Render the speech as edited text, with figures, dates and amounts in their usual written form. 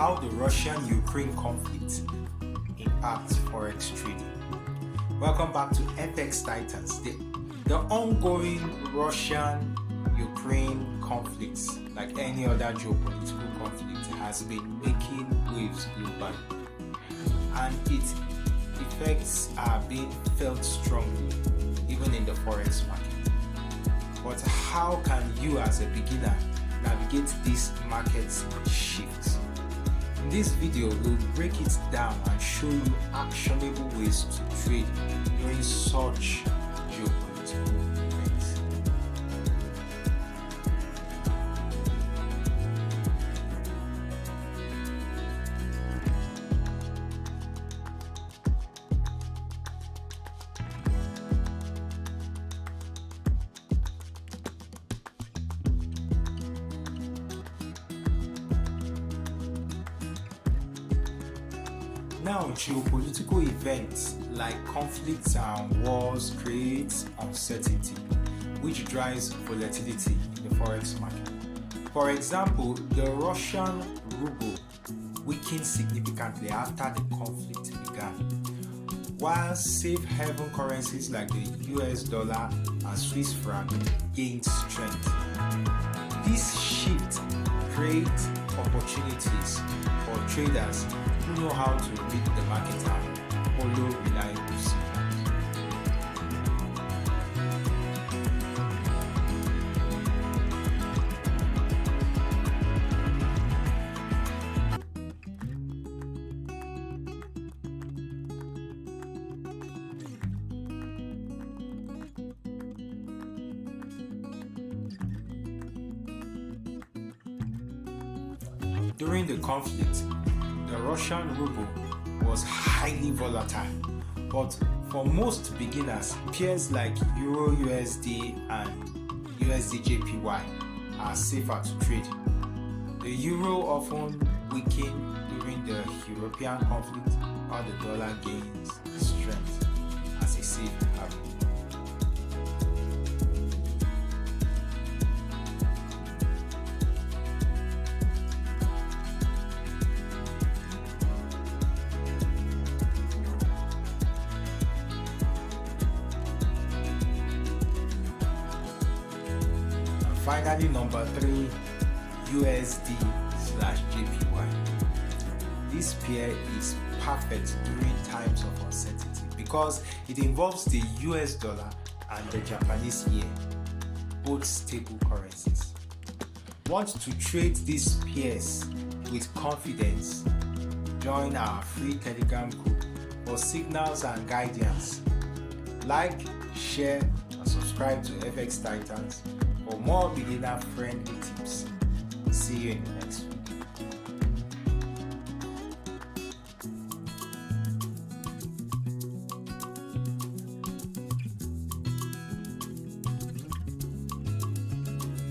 how the Russian-Ukraine conflict impacts Forex trading. Welcome back to FX Titans. The ongoing Russian-Ukraine conflicts, like any other geopolitical conflict, has been making waves globally, and its effects are being felt strongly even in the Forex market. But how can you as a beginner navigate these market shifts? In this video, we'll break it down and show you actionable ways to trade during such geopolitical events. Now, geopolitical events like conflicts and wars create uncertainty, which drives volatility in the Forex market. For example, the Russian ruble weakened significantly after the conflict began, while safe haven currencies like the US dollar and Swiss franc gained strength. This shift creates opportunities for traders who know how to read the market and follow reliable signals. During the conflict, the Russian ruble was highly volatile, but for most beginners, pairs like EURUSD and USD/JPY are safer to trade. The euro often weakened during the European conflict, while the dollar gains strength as a safe haven. Finally, number 3, USD/JPY. This pair is perfect during times of uncertainty because it involves the US dollar and the Japanese yen, both stable currencies. Want to trade these pairs with confidence? Join our free Telegram group for signals and guidance. Like, share, and subscribe to FX Titans for more beginner-friendly tips. See you in the next